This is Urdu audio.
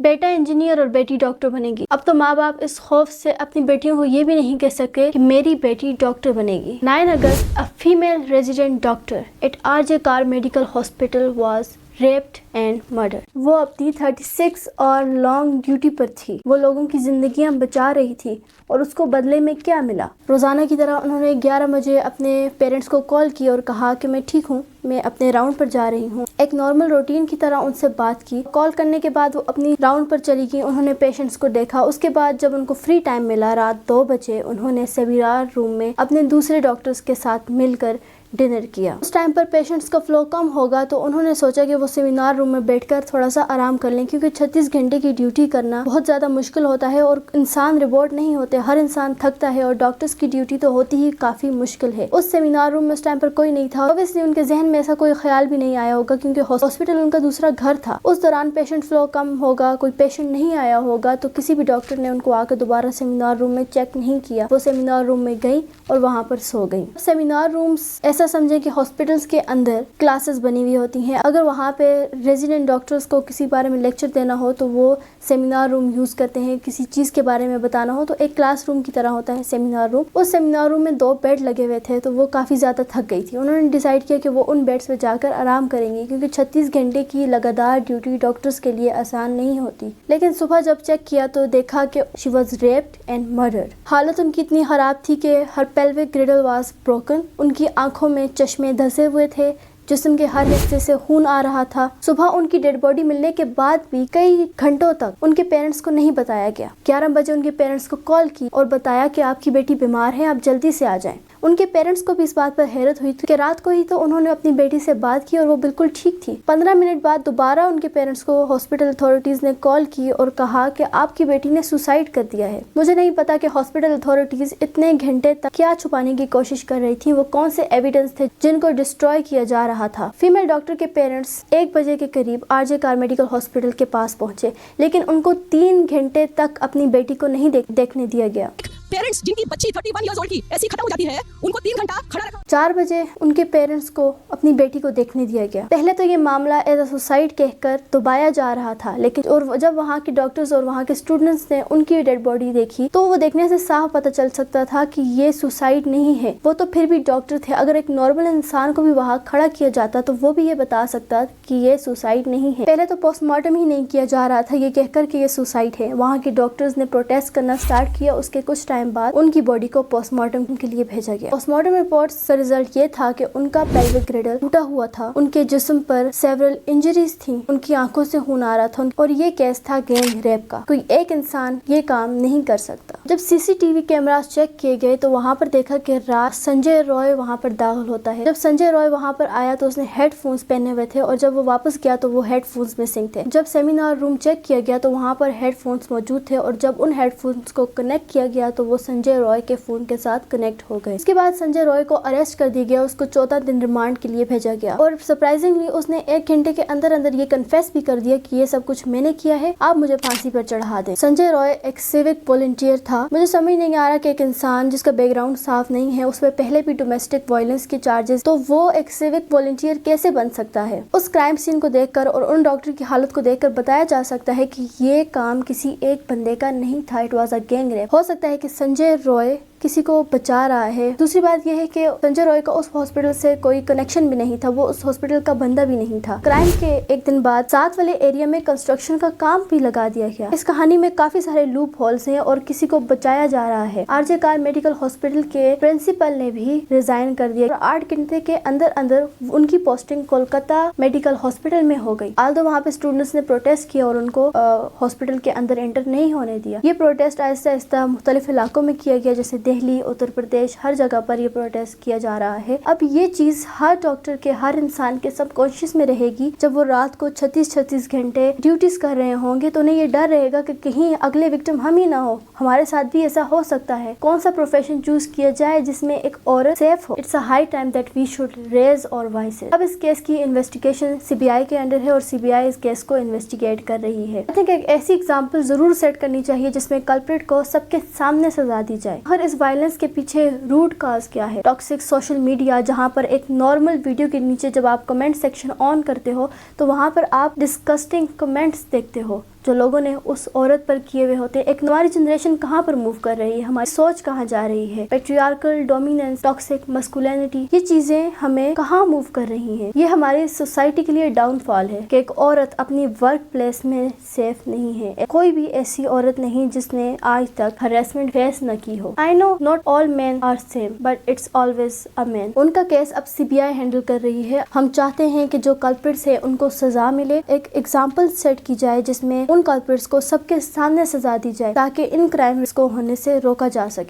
بیٹا انجینئر اور بیٹی ڈاکٹر بنے گی۔ اب تو ماں باپ اس خوف سے اپنی بیٹیوں کو یہ بھی نہیں کہہ سکے کہ میری بیٹی ڈاکٹر بنے گی۔ 9 اگست a female resident doctor at RJ Kar Medical Hospital was raped and murdered۔ وہ اپنی 36 اور لانگ ڈیوٹی پر تھی، وہ لوگوں کی زندگیاں بچا رہی تھی، اور اس کو بدلے میں کیا ملا؟ روزانہ کی طرح انہوں نے 11 بجے اپنے پیرنٹس کو کال کی اور کہا کہ میں ٹھیک ہوں، میں اپنے راؤنڈ پر جا رہی ہوں۔ ایک نارمل روٹین کی طرح ان سے بات کی۔ کال کرنے کے بعد وہ اپنی راؤنڈ پر چلی گئی، انہوں نے پیشنٹس کو دیکھا۔ اس کے بعد جب ان کو فری ٹائم ملا رات 2 بجے، انہوں نے سیمینار روم میں اپنے دوسرے ڈاکٹرز کے ساتھ مل کر ڈنر کیا۔ اس ٹائم پر پیشنٹس کا فلو کم ہوگا تو انہوں نے سوچا کہ وہ سیمینار روم میں بیٹھ کر تھوڑا سا آرام کر لیں، کیونکہ 36 گھنٹے کی ڈیوٹی کرنا بہت زیادہ مشکل ہوتا ہے اور انسان روبوٹ نہیں ہوتے، ہر انسان تھکتا ہے اور ڈاکٹرز کی ڈیوٹی تو ہوتی ہی کافی مشکل ہے۔ اس سیمینار روم میں اس ٹائم پر کوئی نہیں تھا، اوبویسلی ان کے ذہن میں ایسا کوئی خیال بھی نہیں آیا ہوگا کیونکہ ہاسپٹل ان کا دوسرا گھر تھا۔ اس دوران پیشنٹ فلو کم ہوگا، کوئی پیشنٹ نہیں آیا ہوگا تو کسی بھی ڈاکٹر نے ان کو آ کے دوبارہ سیمینار روم میں چیک نہیں کیا۔ وہ سیمینار روم میں گئی اور وہاں پر سو گئی۔ سیمینار رومز ایسا سمجھیں کہ ہاسپٹلز کے اندر کلاسز بنی ہوئی ہوتی ہیں، اگر وہاں پہ ریزیڈنٹ ڈاکٹرز کو کسی بارے میں لیکچر دینا ہو تو وہ سیمینار روم یوز کرتے ہیں، کسی چیز کے بارے میں بتانا ہو تو ایک کلاس روم کی طرح ہوتا ہے سیمینار روم۔ اس سیمینار روم میں 2 بیڈ لگے ہوئے تھے تو وہ کافی زیادہ تھک گئی تھی۔ انہوں نے ڈیسائیڈ کیا کہ وہ ان بیڈس پہ جا کر آرام کریں گی، کیونکہ 36 گھنٹے کی لگاتار ڈیوٹی ڈاکٹرز کے لیے آسان نہیں ہوتی۔ لیکن صبح جب چیک کیا تو دیکھا کہ she was rapid and murdered. حالت ان کی اتنی خراب تھی کہ ہر پیلوک گریڈل واز بروکن، ان کی آنکھوں میں چشمے دھسے ہوئے تھے، جسم کے ہر حصے سے خون آ رہا تھا۔ صبح ان کی ڈیڈ باڈی ملنے کے بعد بھی کئی گھنٹوں تک ان کے پیرنٹس کو نہیں بتایا گیا۔ 11 بجے ان کے پیرنٹس کو کال کی اور بتایا کہ آپ کی بیٹی بیمار ہے، آپ جلدی سے آ جائیں۔ ان کے پیرنٹس کو بھی اس بات پر حیرت ہوئی کہ رات کو ہی تو انہوں نے اپنی بیٹی سے بات کی اور وہ بالکل ٹھیک تھی۔ 15 منٹ بعد دوبارہ ان کے پیرنٹس کو ہاسپٹل اتھارٹیز نے کال کی اور کہا کہ آپ کی بیٹی نے سوسائڈ کر دیا ہے۔ مجھے نہیں پتا کہ ہاسپٹل اتھارٹیز اتنے گھنٹے تک کیا چھپانے کی کوشش کر رہی تھی، وہ کون سے ایویڈنس تھے جن کو ڈسٹروائے کیا جا رہا تھا۔ فیمیل ڈاکٹر کے پیرنٹس 1 بجے کے قریب RJ Kar میڈیکل ہاسپٹل کے پاس پہنچے، لیکن ان کو 3 گھنٹے تک اپنی بیٹی کو نہیں دیکھنے دیا گیا۔ پیرنٹس جن کی بچی 31 ایئرز اولڈ کی ایسی ختم ہو جاتی ہے، ان کو 3 گھنٹہ کھڑا رکھا۔ 4 بجے ان کے پیرنٹس کو اپنی بیٹی کو دیکھنے دیا گیا۔ پہلے تو یہ معاملہ ایز اے سوسائڈ کہہ کر دبایا جا رہا تھا، لیکن اور جب وہاں کے ڈاکٹرز اور وہاں کے اسٹوڈنٹس نے ان کی ڈیڈ باڈی دیکھی تو وہ دیکھنے سے صاف پتہ چل سکتا تھا کہ یہ سوسائڈ نہیں ہے۔ وہ تو پھر بھی ڈاکٹر تھے، اگر ایک نارمل انسان کو بھی وہاں کھڑا کیا جاتا تو وہ بھی یہ بتا سکتا کہ یہ سوسائڈ نہیں ہے۔ پہلے تو پوسٹ مارٹم ہی نہیں کیا جا رہا تھا یہ کہہ کر کہ یہ سوسائڈ ہے۔ وہاں کے ڈاکٹرز نے پروٹیسٹ کرنا سٹارٹ کیا، اس کے کچھ ٹائم بعد ان کی باڈی کو پوسٹ مارٹم کے لیے بھیجا گیا۔ پوسٹ مارٹم رپورٹس کا رزلٹ یہ تھا کہ ان کا پیلوک گریڈل ٹوٹا ہوا تھا، ان کے جسم پر سیورل انجریز تھیں، ان کی آنکھوں سے خون آ رہا تھا اور یہ کیس تھا گینگ ریپ کا۔ کوئی ایک انسان یہ کام نہیں کر سکتا۔ جب CCTV کیمراز چیک کیے گئے تو وہاں پر دیکھا کہ رات سنجے رائے وہاں پر داخل ہوتا ہے۔ جب سنجے رائے وہاں پر آیا تو اس نے ہیڈ فونز پہنے ہوئے تھے اور جب وہ واپس گیا تو وہ ہیڈ فونز مسنگ تھے۔ جب سیمینار روم چیک کیا گیا تو وہاں پر ہیڈ فونز موجود تھے اور جب ان ہیڈ فونز کو کنیکٹ کیا گیا تو وہ سنجے رائے کے فون کے ساتھ کنیکٹ ہو گئے۔ اس کے بعد سنجے رائے کو اریسٹ کر دیا گیا، اس کو 14 دن ریمانڈ کے لیے بھیجا گیا اور سرپرائزنگلی اس نے 1 گھنٹے کے اندر یہ کنفیس بھی کر دیا کہ یہ سب کچھ میں نے کیا ہے، آپ مجھے پھانسی پر چڑھا دیں۔ سنجے رائے ایک سیوک والنٹیئر تھا۔ مجھے سمجھ نہیں آ رہا کہ ایک انسان جس کا بیک گراؤنڈ صاف نہیں ہے، اس پہ پہلے بھی ڈومیسٹک وائلنس کے چارجز، تو وہ ایک سیوک والنٹیئر کیسے بن سکتا ہے؟ اس کرائم سین کو دیکھ کر اور ان ڈاکٹر کی حالت کو دیکھ کر بتایا جا سکتا ہے کہ یہ کام کسی ایک بندے کا نہیں تھا، it was a gang rape. ہو سکتا ہے کہ سنجے رائے کسی کو بچا رہا ہے۔ دوسری بات یہ ہے کہ سنجے رائے کا اس ہاسپٹل سے کوئی کنیکشن بھی نہیں تھا، وہ اس ہاسپٹل کا بندہ بھی نہیں تھا۔ کرائم کے 1 دن بعد 7 والے ایریا میں کنسٹرکشن کا کام بھی لگا دیا گیا۔ اس کہانی میں کافی سارے لوپ ہولز ہیں اور کسی کو بچایا جا رہا ہے۔ RJ Kar میڈیکل ہاسپٹل کے پرنسپل نے بھی ریزائن کر دیا اور 8 گھنٹے کے اندر ان کی پوسٹنگ کولکتہ میڈیکل ہاسپٹل میں ہو گئی۔ آلدو وہاں پہ اسٹوڈنٹس نے پروٹیسٹ کیا اور ان کو ہاسپٹل کے اندر انٹر نہیں ہونے دیا۔ یہ پروٹیسٹ آہستہ آہستہ مختلف علاقوں میں کیا گیا، جیسے دہلی، اتر پردیش، ہر جگہ پر یہ پروٹیسٹ کیا جا رہا ہے۔ اب یہ چیز ہر ڈاکٹر کے، ہر انسان کے سب کانشیس میں رہے گی۔ جب وہ رات کو 36 گھنٹے ڈیوٹیز کر رہے ہوں گے تو انہیں یہ ڈر رہے گا کہ کہیں اگلے وکٹم ہم ہی نہ ہو، ہمارے ساتھ بھی ایسا ہو سکتا ہے۔ کون سا پروفیشن چوز کیا جائے جس میں ایک عورت سیف ہو؟ It's a high time that we should raise our voices. اب اس کیس کی انویسٹیگیشن CBI کے انڈر ہے اور CBI اس کیس کو انویسٹیگیٹ کر رہی ہے۔ I think ایک ایسی ایگزامپل ضرور سیٹ کرنی چاہیے جس میں کلپریٹ کو سب کے سامنے سزا دی جائے۔ اور اس وائلنس کے پیچھے روٹ کاز کیا ہے؟ ٹاکسک سوشل میڈیا، جہاں پر ایک نارمل ویڈیو کے نیچے جب آپ کمنٹ سیکشن آن کرتے ہو تو وہاں پر آپ ڈسکسٹنگ کمنٹس دیکھتے ہو، جو لوگوں نے اس عورت پر کیے ہوئے ہوتے ہیں. ایک ہماری جنریشن کہاں پر موو کر رہی ہے, ہماری سوچ کہاں جا رہی ہے, پیٹریارکل ڈومیننس, ٹاکسک مسکولینٹی, یہ چیزیں ہمیں کہاں موو کر رہی ہیں. یہ ہماری سوسائٹی کے لیے ڈاؤن فال ہے کہ ایک عورت اپنی ورک پلیس میں سیف نہیں ہے. کوئی بھی ایسی عورت نہیں جس نے آج تک ہراسمنٹ فیس نہ کی ہو. I know not all men are same, but it's always a man. ان کا کیس اب CBI ہینڈل کر رہی ہے. ہم چاہتے ہیں کہ جو کلپرٹس ہیں ان کو سزا ملے, ایک ایگزامپل سیٹ کی جائے جس میں ان کلپرٹس کو سب کے سامنے سزا دی جائے تاکہ ان کرائمز کو ہونے سے روکا جا سکے.